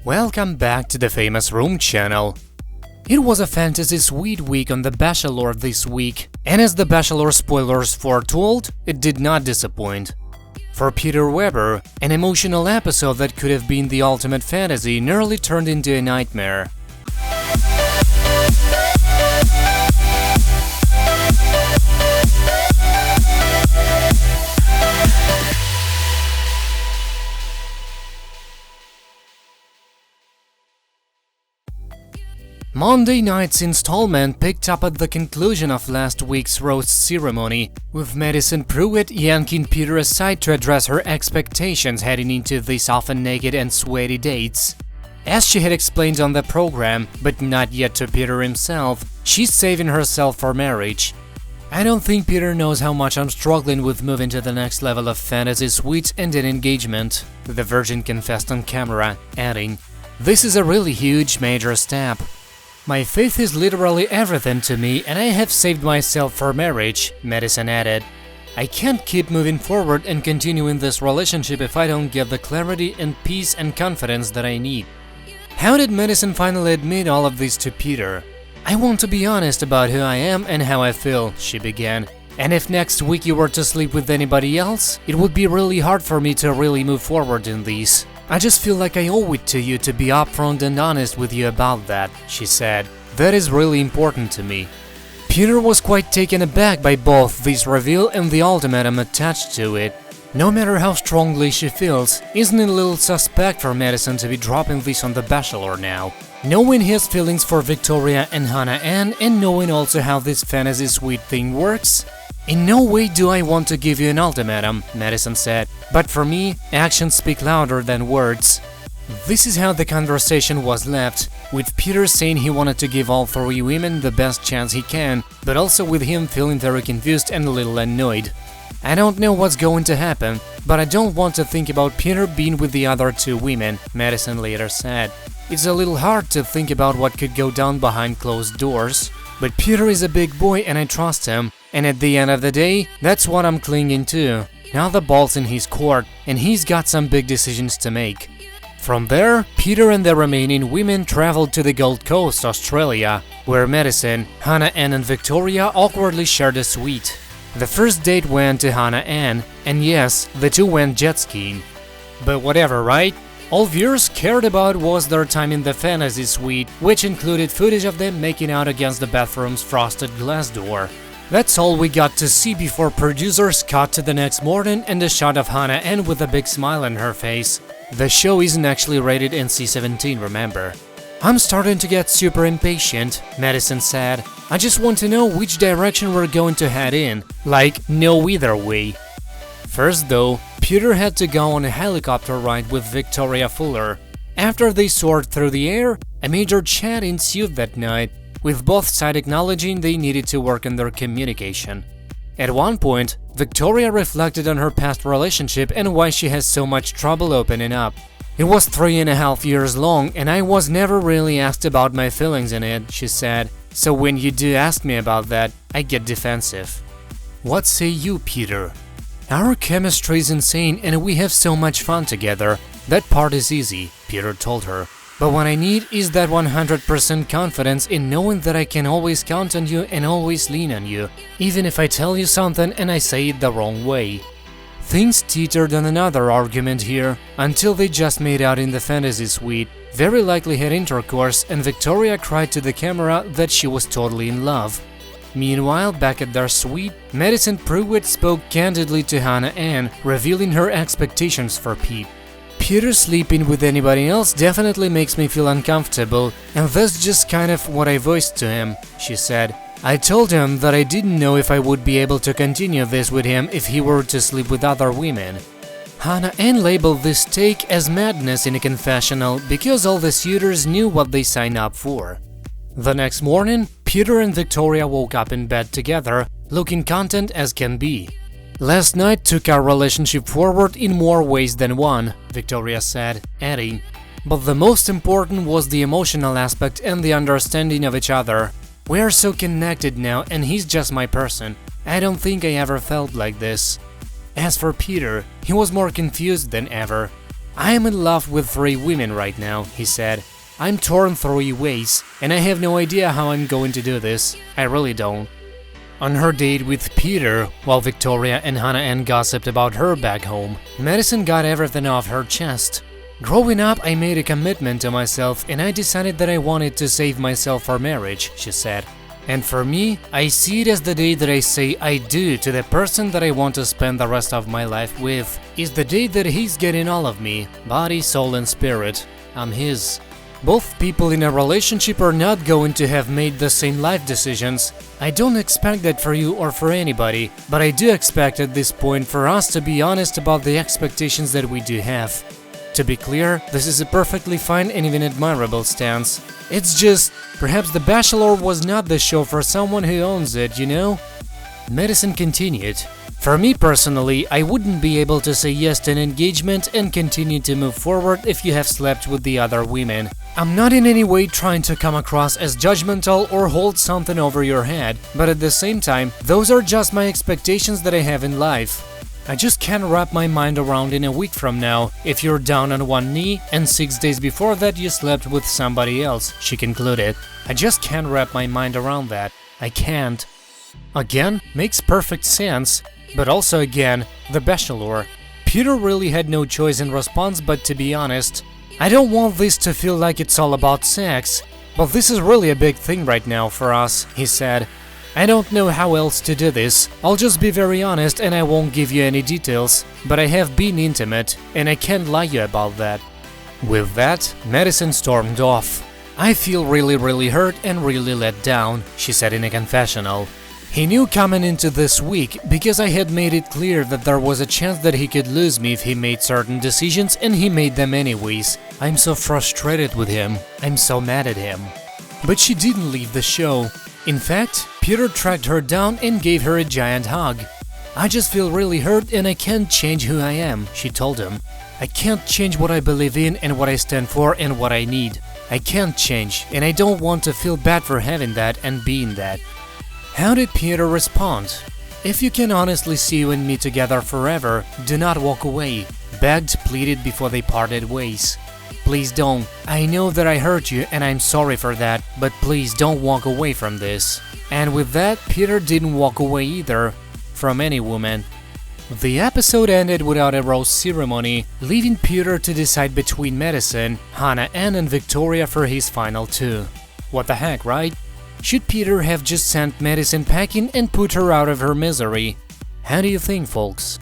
Welcome back to the famous Room channel. It was a fantasy sweet week on The Bachelor this week, and as The Bachelor spoilers foretold, it did not disappoint. For Peter Weber, an emotional episode that could have been the ultimate fantasy nearly turned into a nightmare. Monday night's installment picked up at the conclusion of last week's roast ceremony, with Madison Prewett yanking Peter aside to address her expectations heading into these often naked and sweaty dates. As she had explained on the program, but not yet to Peter himself, she's saving herself for marriage. "I don't think Peter knows how much I'm struggling with moving to the next level of fantasy suites and an engagement," the virgin confessed on camera, adding, "This is a really huge, major step. My faith is literally everything to me, and I have saved myself for marriage," Madison added. "I can't keep moving forward and continuing this relationship if I don't get the clarity and peace and confidence that I need." How did Madison finally admit all of this to Peter? "I want to be honest about who I am and how I feel," she began. "And if next week you were to sleep with anybody else, it would be really hard for me to really move forward in this. I just feel like I owe it to you to be upfront and honest with you about that," she said. "That is really important to me." Peter was quite taken aback by both this reveal and the ultimatum attached to it. No matter how strongly she feels, isn't it a little suspect for Madison to be dropping this on The Bachelor now? Knowing his feelings for Victoria and Hannah Ann, and knowing also how this fantasy suite thing works? "In no way do I want to give you an ultimatum," Madison said, "but for me, actions speak louder than words." This is how the conversation was left, with Peter saying he wanted to give all three women the best chance he can, but also with him feeling very confused and a little annoyed. "I don't know what's going to happen, but I don't want to think about Peter being with the other two women," Madison later said. "It's a little hard to think about what could go down behind closed doors. But Peter is a big boy and I trust him, and at the end of the day, that's what I'm clinging to. Now the ball's in his court, and he's got some big decisions to make." From there, Peter and the remaining women traveled to the Gold Coast, Australia, where Madison, Hannah Ann and Victoria awkwardly shared a suite. The first date went to Hannah Ann, and yes, the two went jet skiing. But whatever, right? All viewers cared about was their time in the fantasy suite, which included footage of them making out against the bathroom's frosted glass door. That's all we got to see before producers cut to the next morning and a shot of Hannah Ann with a big smile on her face. The show isn't actually rated NC-17, remember. "I'm starting to get super impatient," Madison said. "I just want to know which direction we're going to head in, like no either way." First though, Peter had to go on a helicopter ride with Victoria Fuller. After they soared through the air, a major chat ensued that night, with both sides acknowledging they needed to work on their communication. At one point, Victoria reflected on her past relationship and why she has so much trouble opening up. "It was 3.5 years long and I was never really asked about my feelings in it," she said. "So when you do ask me about that, I get defensive." What say you, Peter? "Our chemistry is insane and we have so much fun together. That part is easy," Peter told her. "But what I need is that 100% confidence in knowing that I can always count on you and always lean on you, even if I tell you something and I say it the wrong way." Things teetered on another argument here, until they just made out in the fantasy suite, very likely had intercourse, and Victoria cried to the camera that she was totally in love. Meanwhile, back at their suite, Madison Prewett spoke candidly to Hannah Ann, revealing her expectations for Pete. "Peter sleeping with anybody else definitely makes me feel uncomfortable, and that's just kind of what I voiced to him," she said. "I told him that I didn't know if I would be able to continue this with him if he were to sleep with other women." Hannah Ann labeled this take as madness in a confessional because all the suitors knew what they signed up for. The next morning, Peter and Victoria woke up in bed together, looking content as can be. "Last night took our relationship forward in more ways than one," Victoria said, adding, "but the most important was the emotional aspect and the understanding of each other. We are so connected now and he's just my person. I don't think I ever felt like this." As for Peter, he was more confused than ever. "I am in love with 3 women right now," he said. "I'm torn 3 ways, and I have no idea how I'm going to do this. I really don't." On her date with Peter, while Victoria and Hannah Ann gossiped about her back home, Madison got everything off her chest. "Growing up, I made a commitment to myself and I decided that I wanted to save myself for marriage," she said. "And for me, I see it as the day that I say I do to the person that I want to spend the rest of my life with. Is the day that he's getting all of me, body, soul and spirit. I'm his." Both people in a relationship are not going to have made the same life decisions. I don't expect that for you or for anybody, but I do expect at this point for us to be honest about the expectations that we do have. To be clear, this is a perfectly fine and even admirable stance. It's just, perhaps The Bachelor was not the show for someone who owns it, you know? Madison continued, "For me personally, I wouldn't be able to say yes to an engagement and continue to move forward if you have slept with the other women. I'm not in any way trying to come across as judgmental or hold something over your head, but at the same time, those are just my expectations that I have in life. I just can't wrap my mind around in a week from now if you're down on one knee and 6 days before that you slept with somebody else," she concluded. "I just can't wrap my mind around that. I can't." Again, makes perfect sense, but also again, The Bachelor. Peter really had no choice in response but to be honest. "I don't want this to feel like it's all about sex, but this is really a big thing right now for us," he said. "I don't know how else to do this. I'll just be very honest and I won't give you any details, but I have been intimate and I can't lie you about that." With that, Madison stormed off. "I feel really hurt and really let down," she said in a confessional. "He knew coming into this week because I had made it clear that there was a chance that he could lose me if he made certain decisions and he made them anyways. I'm so frustrated with him. I'm so mad at him." But she didn't leave the show. In fact, Peter tracked her down and gave her a giant hug. "I just feel really hurt and I can't change who I am," she told him. "I can't change what I believe in and what I stand for and what I need. I can't change and I don't want to feel bad for having that and being that." How did Peter respond? "If you can honestly see you and me together forever, do not walk away," begged, pleaded before they parted ways. "Please don't. I know that I hurt you and I'm sorry for that, but please don't walk away from this." And with that, Peter didn't walk away either, from any woman. The episode ended without a rose ceremony, leaving Peter to decide between Madison, Hannah Ann and Victoria for his final 2. What the heck, right? Should Peter have just sent Madison packing and put her out of her misery? How do you think, folks?